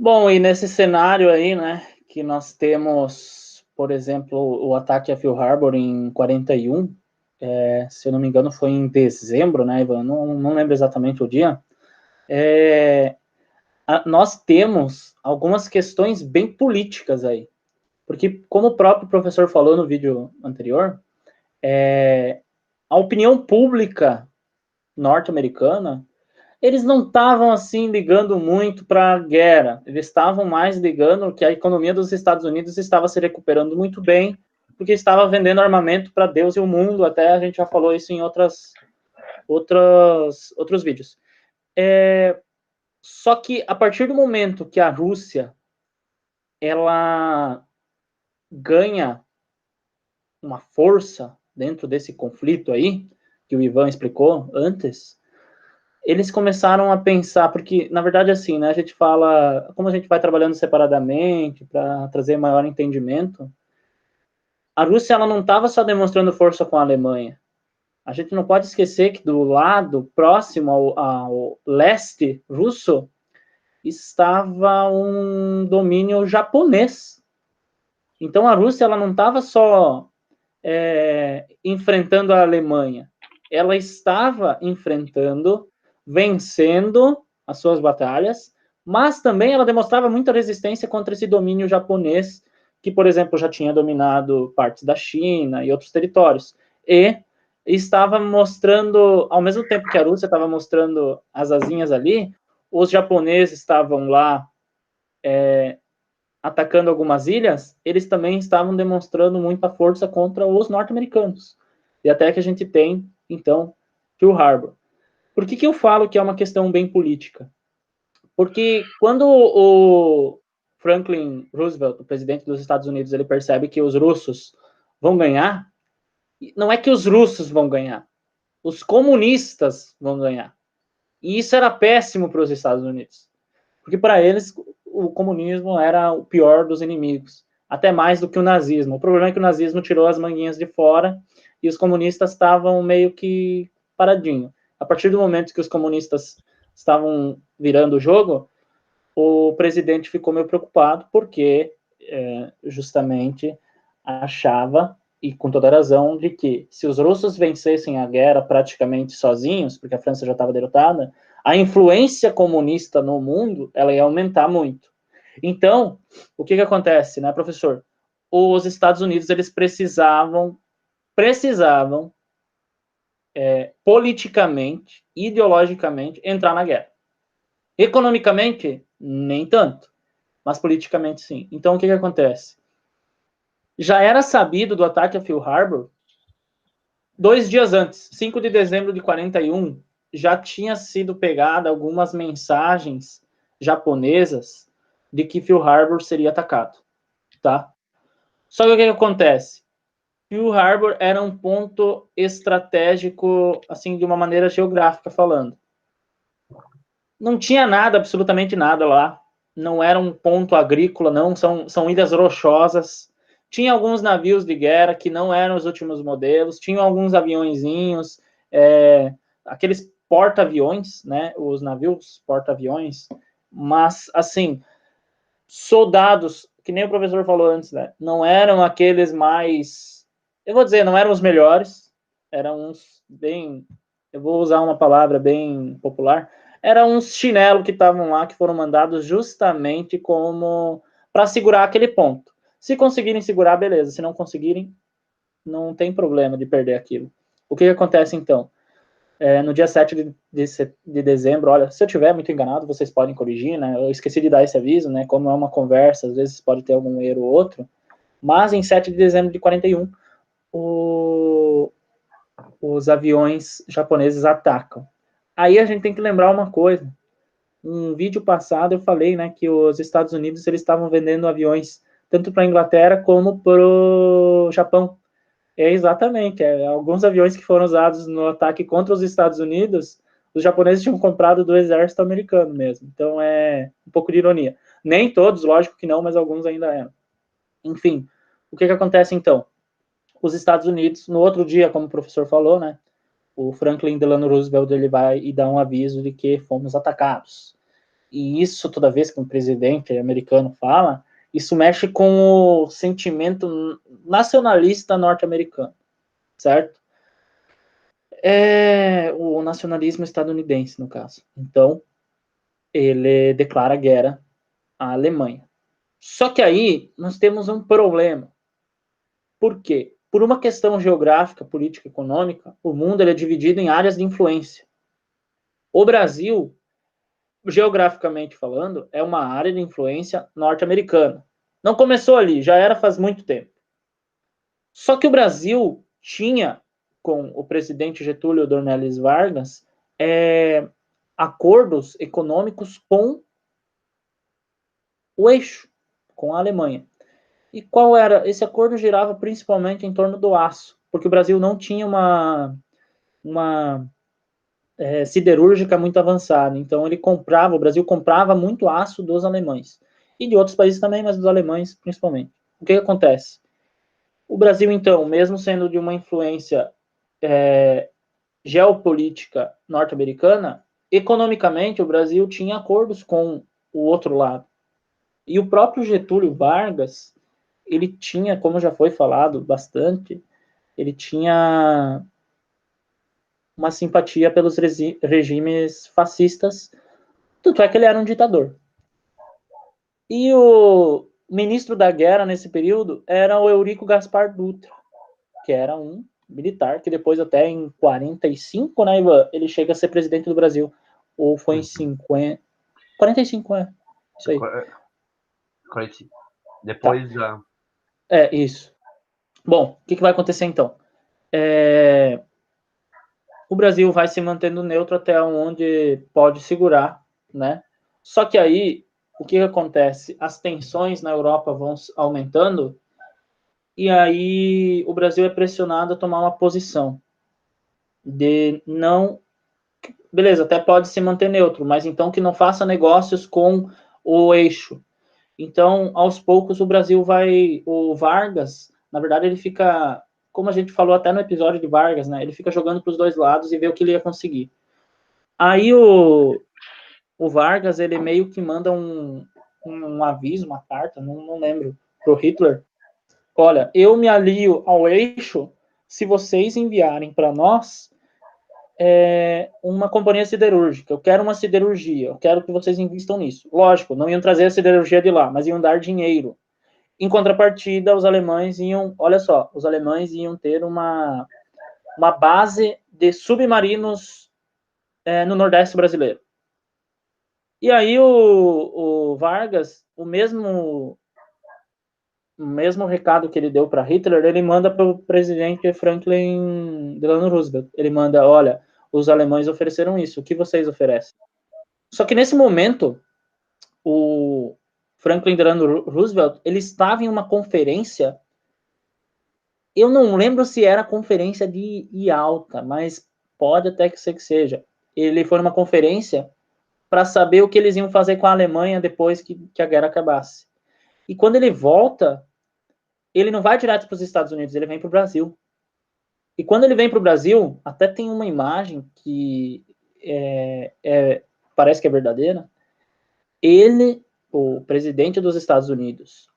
Bom, e nesse cenário aí, né, que nós temos, por exemplo, o ataque a Pearl Harbor em 41, se eu não me engano foi em dezembro, né, Ivan? Não lembro exatamente o dia. Nós temos algumas questões bem políticas aí, porque como o próprio professor falou no vídeo anterior, a opinião pública norte-americana, eles não estavam assim ligando muito para a guerra, eles estavam mais ligando que a economia dos Estados Unidos estava se recuperando muito bem, porque estava vendendo armamento para Deus e o mundo, até a gente já falou isso em outros vídeos. Só que a partir do momento que a Rússia ela ganha uma força dentro desse conflito aí, que o Ivan explicou antes, eles começaram a pensar, porque, na verdade, assim, né, a gente fala, como a gente vai trabalhando separadamente para trazer maior entendimento, a Rússia ela não estava só demonstrando força com a Alemanha. A gente não pode esquecer que do lado próximo ao leste russo estava um domínio japonês. Então a Rússia ela não estava só enfrentando a Alemanha, ela estava enfrentando, vencendo as suas batalhas, mas também ela demonstrava muita resistência contra esse domínio japonês, que, por exemplo, já tinha dominado partes da China e outros territórios. E estava mostrando, ao mesmo tempo que a Rússia estava mostrando as asinhas ali, os japoneses estavam lá atacando algumas ilhas, eles também estavam demonstrando muita força contra os norte-americanos. E até que a gente tem, então, Pearl Harbor. Por que eu falo que é uma questão bem política? Porque quando o Franklin Roosevelt, o presidente dos Estados Unidos, ele percebe que os russos vão ganhar, não é que os russos vão ganhar, os comunistas vão ganhar. E isso era péssimo para os Estados Unidos. Porque para eles o comunismo era o pior dos inimigos, até mais do que o nazismo. O problema é que o nazismo tirou as manguinhas de fora e os comunistas estavam meio que paradinho. A partir do momento que os comunistas estavam virando o jogo, o presidente ficou meio preocupado porque justamente achava, e com toda razão, de que se os russos vencessem a guerra praticamente sozinhos, porque a França já estava derrotada, a influência comunista no mundo ela ia aumentar muito. Então, o que acontece, né, professor? Os Estados Unidos eles precisavam politicamente, ideologicamente, entrar na guerra. Economicamente, nem tanto, mas politicamente sim. Então, o que acontece? Já era sabido do ataque a Pearl Harbor 2 dias antes, 5 de dezembro de 41, já tinha sido pegada algumas mensagens japonesas de que Pearl Harbor seria atacado, tá? Só que o que acontece? Pearl Harbor era um ponto estratégico, assim, de uma maneira geográfica falando. Não tinha nada, absolutamente nada lá. Não era um ponto agrícola, não. São ilhas rochosas. Tinha alguns navios de guerra que não eram os últimos modelos. Tinha alguns aviõezinhos, aqueles porta-aviões, né? Os navios porta-aviões. Mas, assim, soldados, que nem o professor falou antes, né? Não eram aqueles mais... Eu vou dizer, não eram os melhores. Eram uns bem... Eu vou usar uma palavra bem popular, eram uns chinelos que estavam lá, que foram mandados justamente como para segurar aquele ponto. Se conseguirem segurar, beleza. Se não conseguirem, não tem problema de perder aquilo. O que acontece então? No dia 7 de dezembro, olha, se eu estiver muito enganado, vocês podem corrigir, né? Eu esqueci de dar esse aviso, né? Como é uma conversa, às vezes pode ter algum erro ou outro. Mas em 7 de dezembro de 41, os aviões japoneses atacam. Aí a gente tem que lembrar uma coisa. Um vídeo passado eu falei, né, que os Estados Unidos eles estavam vendendo aviões tanto para a Inglaterra como para o Japão. Exatamente, alguns aviões que foram usados no ataque contra os Estados Unidos, os japoneses tinham comprado do exército americano mesmo. Então é um pouco de ironia. Nem todos, lógico que não, mas alguns ainda eram. Enfim, o que acontece então? Os Estados Unidos, no outro dia, como o professor falou, né, o Franklin Delano Roosevelt ele vai e dá um aviso de que fomos atacados. e isso toda vez que um presidente americano fala, isso mexe com o sentimento nacionalista norte-americano, certo? É o nacionalismo estadunidense, no caso. Então, ele declara guerra à Alemanha. Só que aí nós temos um problema. Por quê? Por uma questão geográfica, política, econômica, o mundo ele é dividido em áreas de influência. O Brasil, geograficamente falando, é uma área de influência norte-americana. Não começou ali, já era faz muito tempo. Só que o Brasil tinha, com o presidente Getúlio Dornelles Vargas, acordos econômicos com o eixo, com a Alemanha. E qual era? Esse acordo girava principalmente em torno do aço, porque o Brasil não tinha uma siderúrgica muito avançada. Então o Brasil comprava muito aço dos alemães. E de outros países também, mas dos alemães principalmente. O que acontece? O Brasil, então, mesmo sendo de uma influência geopolítica norte-americana, economicamente o Brasil tinha acordos com o outro lado. E o próprio Getúlio Vargas, ele tinha, como já foi falado bastante, ele tinha uma simpatia pelos regimes fascistas, tanto é que ele era um ditador. E o ministro da guerra nesse período era o Eurico Gaspar Dutra, que era um militar, que depois até em 45, né, Ivan, ele chega a ser presidente do Brasil. Ou foi em 50... 45, isso aí. 45. Depois tá. Isso. Bom, o que vai acontecer então? O Brasil vai se mantendo neutro até onde pode segurar, né? Só que aí, o que acontece? As tensões na Europa vão aumentando e aí o Brasil é pressionado a tomar uma posição de não... Beleza, até pode se manter neutro, mas então que não faça negócios com o eixo. Então, aos poucos, o Brasil vai... O Vargas, na verdade, ele fica... Como a gente falou até no episódio de Vargas, né? Ele fica jogando para os dois lados e vê o que ele ia conseguir. Aí o Vargas, ele meio que manda um aviso, uma carta, não lembro, pro Hitler. Olha, eu me alio ao eixo se vocês enviarem para nós uma companhia siderúrgica. Eu quero uma siderurgia, eu quero que vocês invistam nisso. Lógico, não iam trazer a siderurgia de lá, mas iam dar dinheiro. Em contrapartida, os alemães iam, olha só, os alemães iam ter uma base de submarinos no Nordeste brasileiro. E aí o Vargas, o mesmo recado que ele deu para Hitler, ele manda para o presidente Franklin Delano Roosevelt. Ele manda, olha, os alemães ofereceram isso, o que vocês oferecem? Só que nesse momento, o Franklin Delano Roosevelt, ele estava em uma conferência, eu não lembro se era conferência de Yalta, mas pode até que seja. Ele foi numa conferência para saber o que eles iam fazer com a Alemanha depois que a guerra acabasse. E quando ele volta, ele não vai direto para os Estados Unidos, ele vem para o Brasil. E quando ele vem para o Brasil, até tem uma imagem que parece que é verdadeira. Ele, o presidente dos Estados Unidos,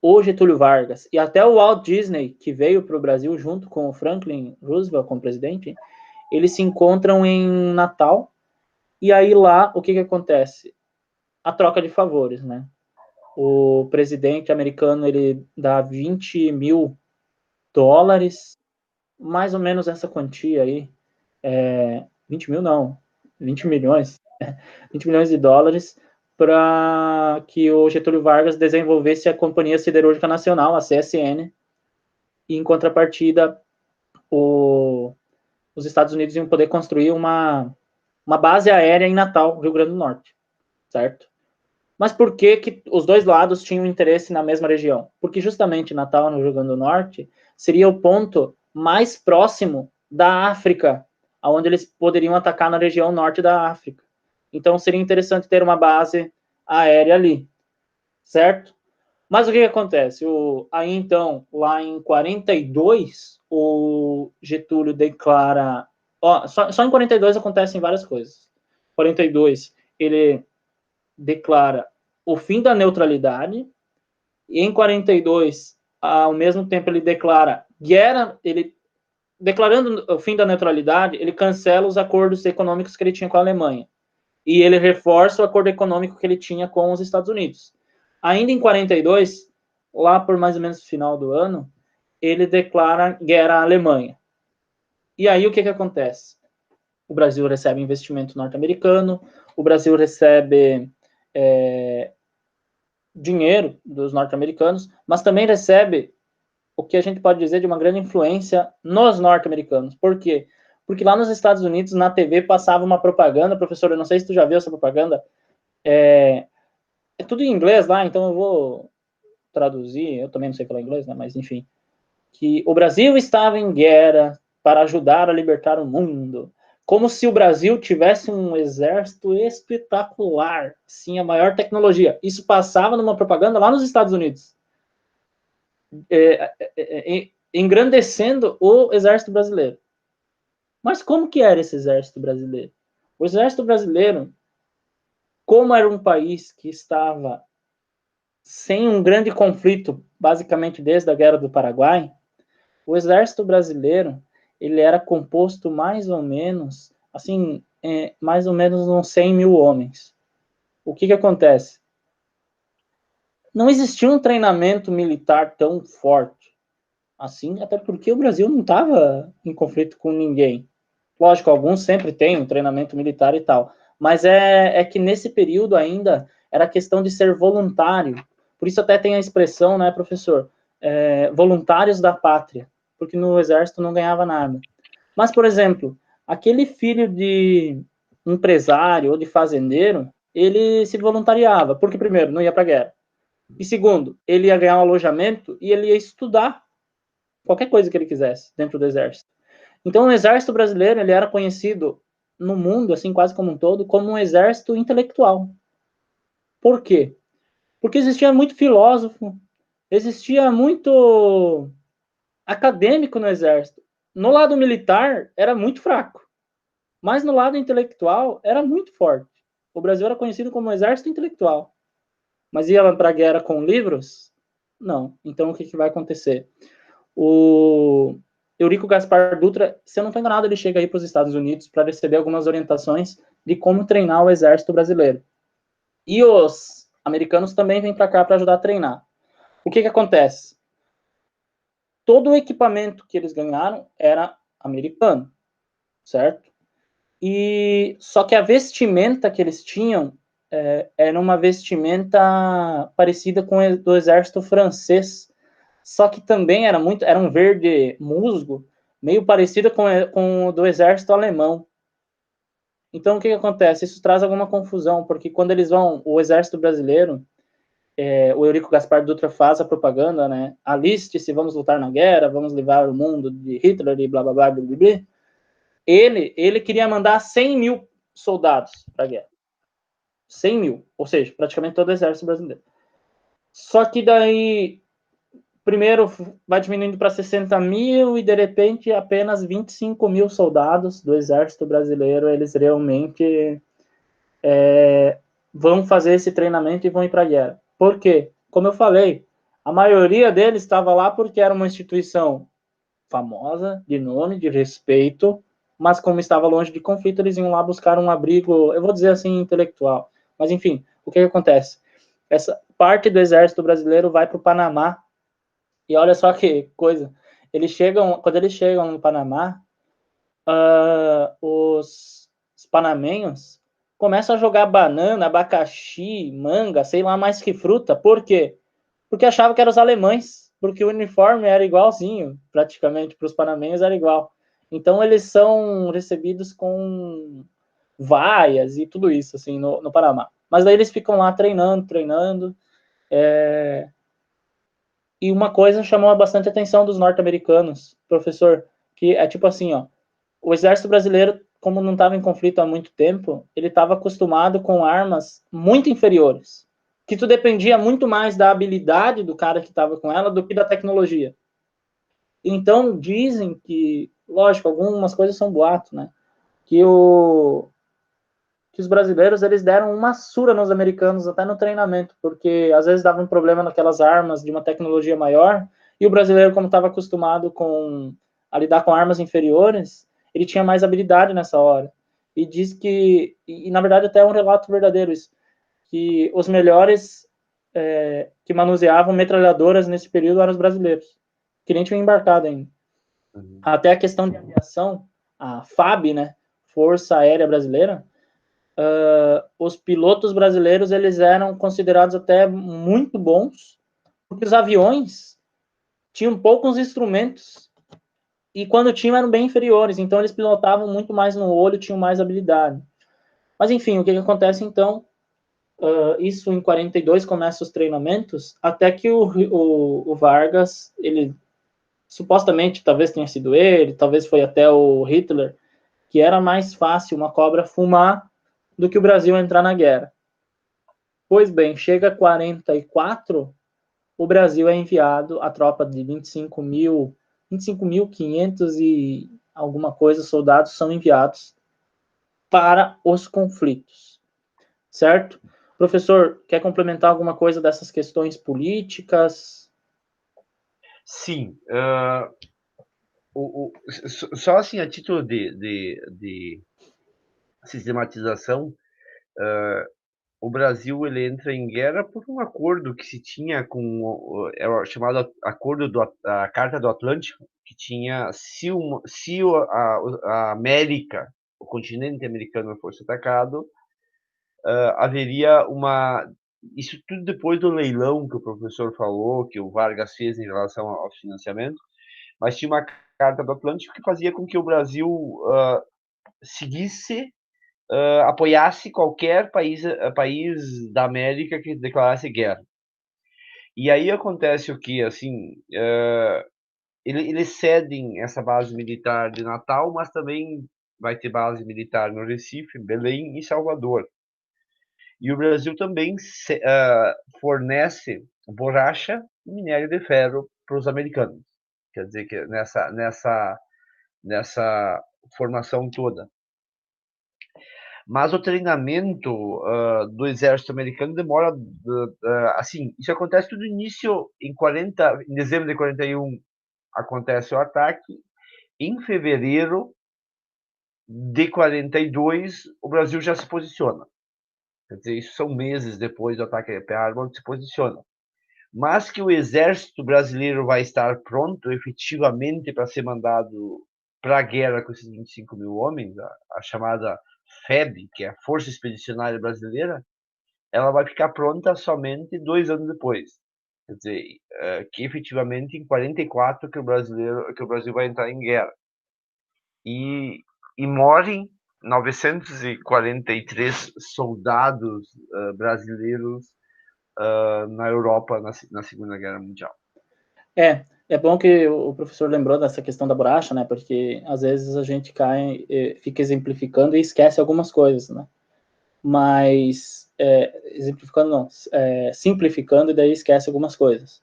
o Getúlio Vargas e até o Walt Disney, que veio para o Brasil junto com o Franklin Roosevelt como presidente, eles se encontram em Natal. E aí lá, o que acontece? A troca de favores, né? O presidente americano, ele dá 20 mil dólares, mais ou menos essa quantia aí, 20 mil não, 20 milhões, 20 milhões de dólares para que o Getúlio Vargas desenvolvesse a Companhia Siderúrgica Nacional, a CSN, e em contrapartida os Estados Unidos iam poder construir uma base aérea em Natal, Rio Grande do Norte, certo? Mas por que os dois lados tinham interesse na mesma região? Porque justamente Natal, no Rio Grande do Norte, seria o ponto mais próximo da África, onde eles poderiam atacar na região norte da África. Então seria interessante ter uma base aérea ali, certo? Mas o que acontece? Aí então, lá em 42, o Getúlio declara... só em 42 acontecem várias coisas. 42, ele declara o fim da neutralidade, e em 42, ao mesmo tempo, ele declara guerra, ele, declarando o fim da neutralidade, ele cancela os acordos econômicos que ele tinha com a Alemanha, e ele reforça o acordo econômico que ele tinha com os Estados Unidos. Ainda em 42, lá por mais ou menos o final do ano, ele declara guerra à Alemanha. E aí o que acontece? O Brasil recebe investimento norte-americano, o Brasil recebe dinheiro dos norte-americanos, mas também recebe o que a gente pode dizer de uma grande influência nos norte-americanos. Por quê? Porque lá nos Estados Unidos, na TV, passava uma propaganda, professor, eu não sei se tu já viu essa propaganda, é tudo em inglês lá, então eu vou traduzir, eu também não sei falar inglês, né, mas enfim, que o Brasil estava em guerra para ajudar a libertar o mundo, como se o Brasil tivesse um exército espetacular, sim, a maior tecnologia. Isso passava numa propaganda lá nos Estados Unidos, engrandecendo o exército brasileiro. Mas como que era esse exército brasileiro? O exército brasileiro, como era um país que estava sem um grande conflito, basicamente desde a Guerra do Paraguai, o exército brasileiro, ele era composto mais ou menos, assim, mais ou menos uns 100 mil homens. O que acontece? Não existia um treinamento militar tão forte assim, até porque o Brasil não estava em conflito com ninguém. Lógico, alguns sempre têm um treinamento militar e tal, mas é que nesse período ainda era questão de ser voluntário. Por isso até tem a expressão, né, professor, voluntários da pátria, porque no exército não ganhava nada. Mas, por exemplo, aquele filho de empresário ou de fazendeiro, ele se voluntariava, porque primeiro, não ia para a guerra. E segundo, ele ia ganhar um alojamento e ele ia estudar qualquer coisa que ele quisesse dentro do exército. Então, o exército brasileiro, ele era conhecido no mundo, assim, quase como um todo, como um exército intelectual. Por quê? Porque existia muito filósofo, existia muito acadêmico no exército. No lado militar, era muito fraco, mas no lado intelectual, era muito forte. O Brasil era conhecido como um exército intelectual. Mas ia para a guerra com livros? Não. Então, o que vai acontecer? O Eurico Gaspar Dutra, se eu não estou enganado, ele chega aí para os Estados Unidos para receber algumas orientações de como treinar o exército brasileiro. E os americanos também vêm para cá para ajudar a treinar. O que acontece? Todo o equipamento que eles ganharam era americano, certo? E só que a vestimenta que eles tinham era uma vestimenta parecida com a do exército francês, só que também era um verde musgo, meio parecido com o do exército alemão. Então, o que acontece? Isso traz alguma confusão, porque quando eles vão, o exército brasileiro, o Eurico Gaspar Dutra faz a propaganda, né? Aliste-se, vamos lutar na guerra, vamos livrar o mundo de Hitler e blá, blá, blá, blá, blá, blá. Ele queria mandar 100 mil soldados para a guerra. 100 mil, ou seja, praticamente todo o exército brasileiro. Só que daí, primeiro vai diminuindo para 60 mil e de repente apenas 25 mil soldados do exército brasileiro, eles realmente vão fazer esse treinamento e vão ir para a guerra. Por quê? Como eu falei, a maioria deles estava lá porque era uma instituição famosa, de nome, de respeito, mas como estava longe de conflito, eles iam lá buscar um abrigo, eu vou dizer assim, intelectual. Mas enfim, o que acontece? Essa parte do exército brasileiro vai para o Panamá, e olha só que coisa, quando eles chegam no Panamá, os panamenhos começam a jogar banana, abacaxi, manga, sei lá mais que fruta. Por quê? Porque achavam que eram os alemães, porque o uniforme era igualzinho, praticamente, para os panamenhos era igual. Então, eles são recebidos com vaias e tudo isso, assim, no Panamá. Mas daí eles ficam lá treinando. E uma coisa chamou bastante a atenção dos norte-americanos, professor, que é tipo assim, ó, o exército brasileiro, como não estava em conflito há muito tempo, ele estava acostumado com armas muito inferiores, que tu dependia muito mais da habilidade do cara que estava com ela do que da tecnologia. Então, dizem que, lógico, algumas coisas são boatos, né? Que que os brasileiros eles deram uma surra nos americanos até no treinamento, porque às vezes dava um problema naquelas armas de uma tecnologia maior, e o brasileiro, como estava acostumado a lidar com armas inferiores, ele tinha mais habilidade nessa hora. E diz que, e na verdade até é um relato verdadeiro isso, que os melhores que manuseavam metralhadoras nesse período eram os brasileiros, que nem tinham embarcado ainda. Até a questão de aviação, a FAB, né, Força Aérea Brasileira, os pilotos brasileiros eles eram considerados até muito bons, porque os aviões tinham poucos instrumentos e quando tinham eram bem inferiores, então eles pilotavam muito mais no olho, tinham mais habilidade. Mas enfim, o que acontece então? Isso em 42 começa os treinamentos, até que o Vargas, ele supostamente, talvez tenha sido ele, talvez foi até o Hitler, que era mais fácil uma cobra fumar do que o Brasil entrar na guerra. Pois bem, chega 44, o Brasil é enviado, a tropa de 25.500 e alguma coisa soldados são enviados para os conflitos, certo? Professor, quer complementar alguma coisa dessas questões políticas? Sim. Só assim, a título de sistematização, o Brasil ele entra em guerra por um acordo que se tinha com era chamado acordo a Carta do Atlântico, que tinha se a América, o continente americano fosse atacado, haveria isso tudo depois do leilão que o professor falou, que o Vargas fez em relação ao financiamento, mas tinha uma Carta do Atlântico que fazia com que o Brasil seguisse, apoiasse qualquer país da América que declarasse guerra. E aí acontece o que, assim, eles cedem essa base militar de Natal, mas também vai ter base militar no Recife, Belém e Salvador. E o Brasil também fornece borracha e minério de ferro para os americanos. Quer dizer que nessa formação toda. Mas o treinamento do exército americano demora, assim, isso acontece tudo no início, em dezembro de 41 acontece o ataque, em fevereiro de 42 o Brasil já se posiciona. Quer dizer, isso são meses depois do ataque a Pearl Harbor, se posiciona. Mas que o exército brasileiro vai estar pronto efetivamente para ser mandado para a guerra com esses 25 mil homens, a chamada FEB, que é a Força Expedicionária Brasileira, ela vai ficar pronta somente 2 anos depois. Quer dizer, que efetivamente em 44 que o Brasil vai entrar em guerra. E morrem 943 soldados brasileiros na Europa na Segunda Guerra Mundial. É bom que o professor lembrou dessa questão da borracha, né? Porque às vezes a gente fica exemplificando e esquece algumas coisas, né? Mas exemplificando não, simplificando e daí esquece algumas coisas.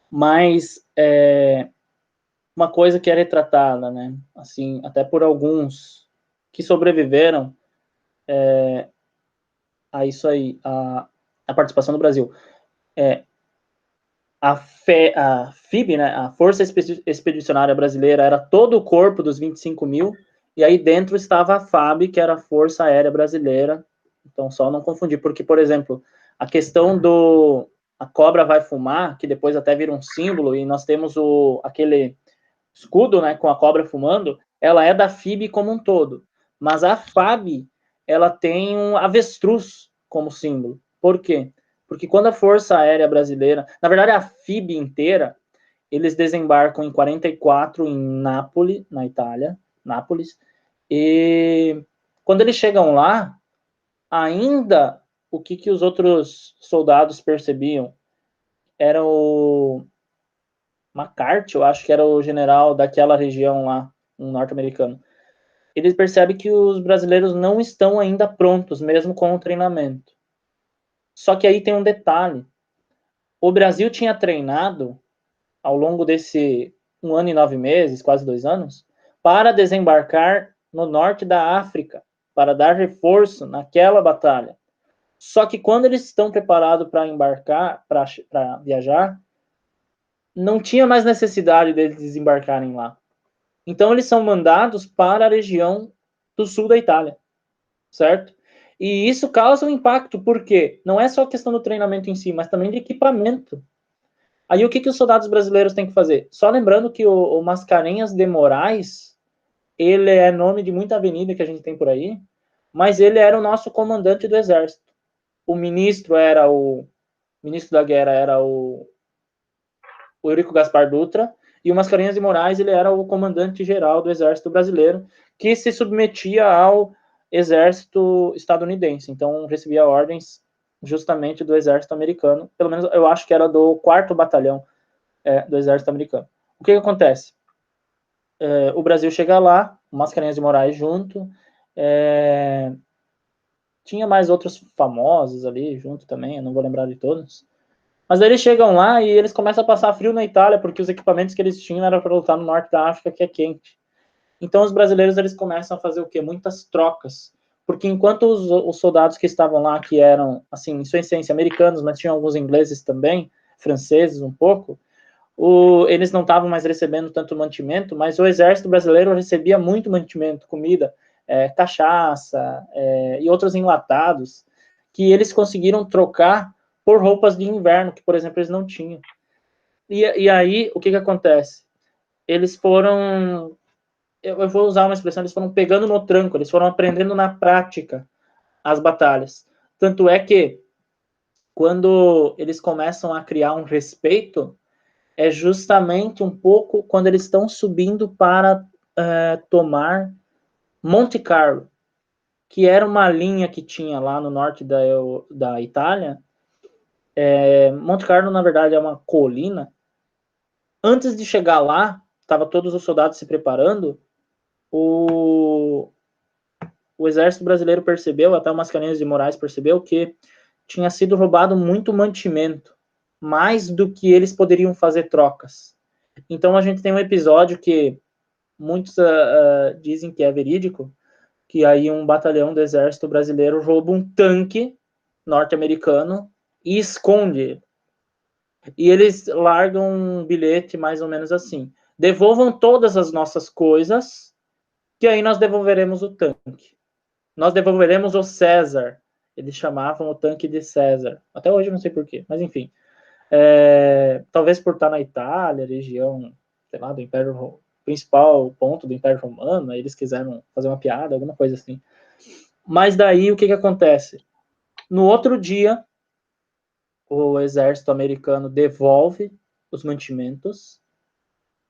Mas uma coisa que é retratada, né? Assim, até por alguns que sobreviveram a isso aí, a participação do Brasil. A FIB, né, a Força Expedicionária Brasileira, era todo o corpo dos 25 mil, e aí dentro estava a FAB, que era a Força Aérea Brasileira. Então, só não confundir, porque, por exemplo, a questão a cobra vai fumar, que depois até vira um símbolo, e nós temos aquele escudo, né, com a cobra fumando, ela é da FIB como um todo. Mas a FAB, ela tem um avestruz como símbolo. Por quê? Porque quando a Força Aérea Brasileira, na verdade a FIB inteira, eles desembarcam em 44 em Nápoles, na Itália, Nápoles, e quando eles chegam lá, ainda o que os outros soldados percebiam era o McCarthy, eu acho que era o general daquela região lá, um norte-americano. Eles percebem que os brasileiros não estão ainda prontos, mesmo com o treinamento. Só que aí tem um detalhe. O Brasil tinha treinado, ao longo desse 1 ano e 9 meses, quase 2 anos, para desembarcar no norte da África, para dar reforço naquela batalha. Só que quando eles estão preparados para embarcar, para viajar, não tinha mais necessidade deles desembarcarem lá. Então eles são mandados para a região do sul da Itália, certo? E isso causa um impacto, porque não é só a questão do treinamento em si, mas também de equipamento. Aí o que os soldados brasileiros têm que fazer? Só lembrando que o Mascarenhas de Moraes, ele é nome de muita avenida que a gente tem por aí, mas ele era o nosso comandante do exército. O ministro da guerra era o Eurico Gaspar Dutra, e o Mascarenhas de Moraes, ele era o comandante-geral do exército brasileiro, que se submetia ao exército estadunidense. Então, recebia ordens justamente do exército americano, pelo menos eu acho que era do 4º batalhão do exército americano. O que acontece? O Brasil chega lá, o Mascarenhas de Moraes junto, tinha mais outros famosos ali junto também, eu não vou lembrar de todos. Mas daí eles chegam lá e eles começam a passar frio na Itália, porque os equipamentos que eles tinham eram para lutar no norte da África, que é quente. Então os brasileiros eles começam a fazer o quê? Muitas trocas. Porque enquanto os soldados que estavam lá, que eram, assim, em sua essência, americanos, mas tinham alguns ingleses também, franceses um pouco, eles não estavam mais recebendo tanto mantimento, mas o exército brasileiro recebia muito mantimento, comida, cachaça e outros enlatados, que eles conseguiram trocar por roupas de inverno, que, por exemplo, eles não tinham. E aí, o que acontece? Eles foram, eu vou usar uma expressão, eles foram pegando no tranco, eles foram aprendendo na prática as batalhas. Tanto é que, quando eles começam a criar um respeito, é justamente um pouco quando eles estão subindo para tomar Monte Carlo, que era uma linha que tinha lá no norte da Itália. Monte Carlo, na verdade, é uma colina. Antes de chegar lá, estava todos os soldados se preparando, o exército brasileiro percebeu, até o Mascarenhas de Moraes percebeu, que tinha sido roubado muito mantimento, mais do que eles poderiam fazer trocas. Então a gente tem um episódio que muitos dizem que é verídico, que aí um batalhão do exército brasileiro rouba um tanque norte-americano e esconde. E eles largam um bilhete mais ou menos assim: devolvam todas as nossas coisas, que aí nós devolveremos o tanque. Nós devolveremos o César. Eles chamavam o tanque de César. Até hoje eu não sei porquê, mas enfim. Talvez por estar na Itália, região, sei lá, do Império, principal ponto do Império Romano, aí eles quiseram fazer uma piada, alguma coisa assim. Mas daí o que acontece? No outro dia, o exército americano devolve os mantimentos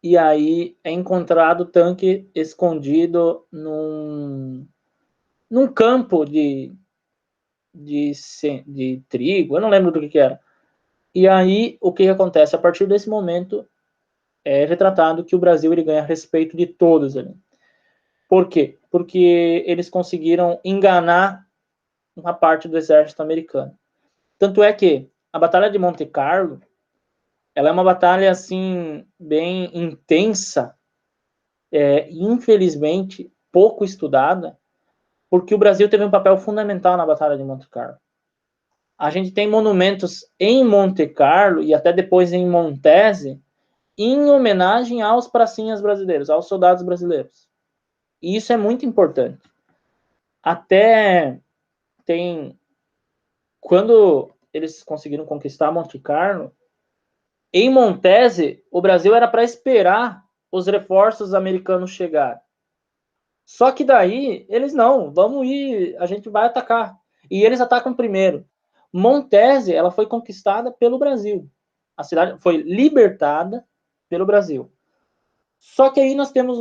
e aí é encontrado o tanque escondido num campo de trigo, eu não lembro do que era. E aí o que acontece? A partir desse momento é retratado que o Brasil ele ganha respeito de todos ali. Por quê? Porque eles conseguiram enganar uma parte do exército americano. Tanto é que a Batalha de Monte Carlo, ela é uma batalha, assim, bem intensa, infelizmente, pouco estudada, porque o Brasil teve um papel fundamental na Batalha de Monte Carlo. A gente tem monumentos em Monte Carlo e até depois em Montese, em homenagem aos pracinhas brasileiros, aos soldados brasileiros. E isso é muito importante. Até tem... Quando eles conseguiram conquistar Monte Carlo, em Montese, o Brasil era para esperar os reforços americanos chegar. Só que daí, eles não, vamos ir, a gente vai atacar. E eles atacam primeiro. Montese, ela foi conquistada pelo Brasil. A cidade foi libertada pelo Brasil. Só que aí nós temos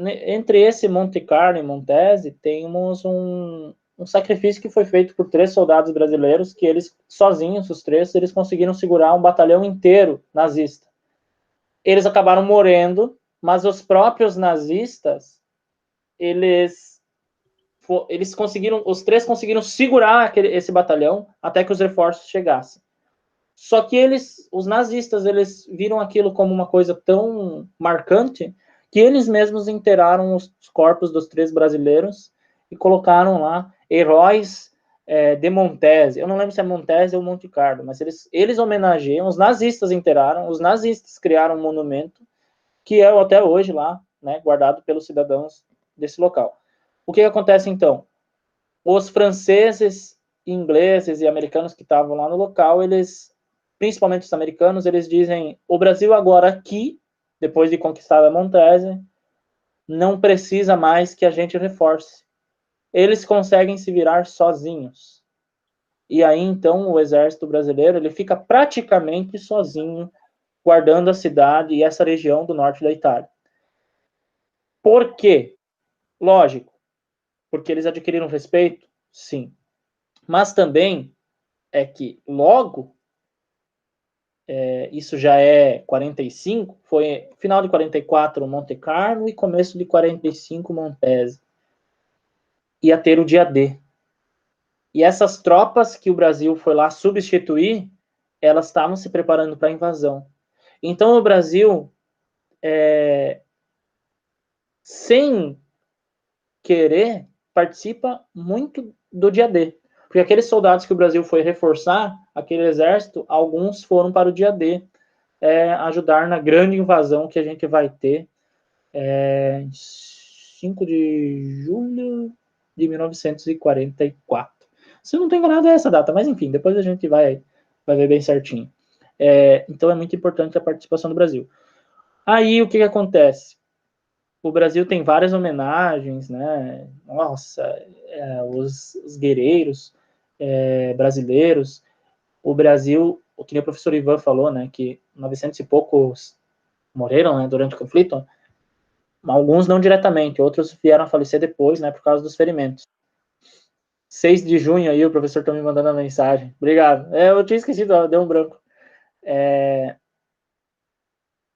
entre esse Monte Carlo e Montese, temos um sacrifício que foi feito por 3 soldados brasileiros, que eles, sozinhos, os 3, eles conseguiram segurar um batalhão inteiro nazista. Eles acabaram morrendo, mas os próprios nazistas, eles conseguiram, os 3 conseguiram segurar esse batalhão até que os reforços chegassem. Só que os nazistas, eles viram aquilo como uma coisa tão marcante que eles mesmos enterraram os corpos dos 3 brasileiros e colocaram lá heróis de Montese. Eu não lembro se é Montese ou Monte Carlo, mas eles homenageiam, os nazistas inteiraram, os nazistas criaram um monumento que é até hoje lá, né, guardado pelos cidadãos desse local. O que acontece então? Os franceses, ingleses e americanos que estavam lá no local, eles, principalmente os americanos, eles dizem: o Brasil agora aqui, depois de conquistar a Montese, não precisa mais que a gente reforce. Eles conseguem se virar sozinhos. E aí, então, o exército brasileiro ele fica praticamente sozinho, guardando a cidade e essa região do norte da Itália. Por quê? Lógico, porque eles adquiriram respeito? Sim. Mas também é que logo, isso já é 45, foi final de 44 Monte Carlo e começo de 45 Montese. Ia ter o dia D. E essas tropas que o Brasil foi lá substituir, elas estavam se preparando para a invasão. Então o Brasil, sem querer, participa muito do dia D. Porque aqueles soldados que o Brasil foi reforçar, aquele exército, alguns foram para o dia D, ajudar na grande invasão que a gente vai ter 5 de julho de 1944. Se eu não estou enganado, é essa data, mas enfim, depois a gente vai ver bem certinho. Então é muito importante a participação do Brasil. Aí o que acontece? O Brasil tem várias homenagens, né? Nossa, os guerreiros brasileiros. O Brasil, o que o professor Ivan falou, né? Que 900 e poucos morreram, né, durante o conflito. Alguns não diretamente, outros vieram a falecer depois, né, por causa dos ferimentos. 6 de junho aí, o professor está me mandando a mensagem. Obrigado. Eu tinha esquecido, deu um branco.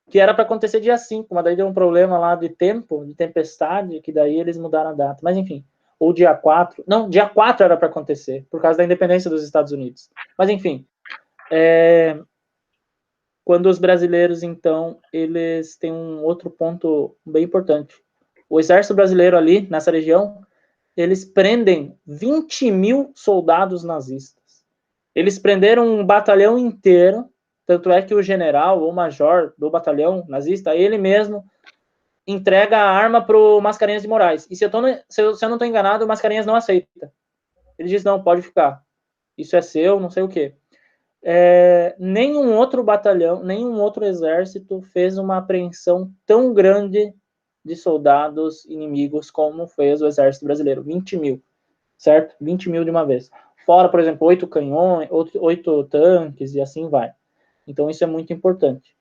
Que era para acontecer dia 5, mas daí deu um problema lá de tempo, de tempestade, que daí eles mudaram a data. Mas enfim, ou dia 4. Não, dia 4 era para acontecer, por causa da independência dos Estados Unidos. Mas enfim, quando os brasileiros, então, eles têm um outro ponto bem importante. O exército brasileiro ali, nessa região, eles prendem 20 mil soldados nazistas. Eles prenderam um batalhão inteiro, tanto é que o general ou major do batalhão nazista, ele mesmo entrega a arma para o Mascarenhas de Moraes. E se eu não estou enganado, o Mascarenhas não aceita. Ele diz: não, pode ficar. Isso é seu, não sei o quê. Nenhum outro batalhão, nenhum outro exército fez uma apreensão tão grande de soldados inimigos como fez o exército brasileiro. 20 mil, certo? 20 mil de uma vez. Fora, por exemplo, 8 canhões, 8 tanques e assim vai. Então isso é muito importante.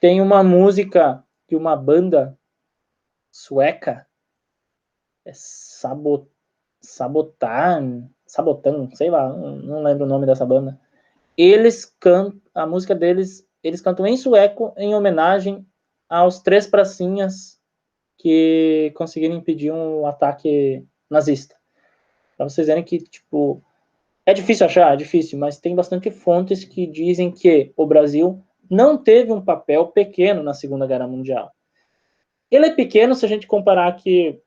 Tem uma música que uma banda sueca, Sabotan, sei lá, não lembro o nome dessa banda. Eles cantam, a música deles, eles cantam em sueco em homenagem aos 3 pracinhas que conseguiram impedir um ataque nazista. Para vocês verem que, tipo, é difícil achar, é difícil, mas tem bastante fontes que dizem que o Brasil não teve um papel pequeno na Segunda Guerra Mundial. Ele é pequeno se a gente comparar que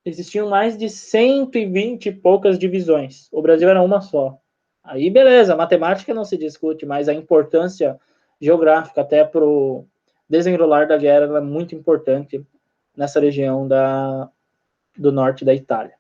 existiam mais de 120 e poucas divisões. O Brasil era uma só. Aí, beleza, a matemática não se discute, mas a importância geográfica até para o desenrolar da guerra é muito importante nessa região do norte da Itália.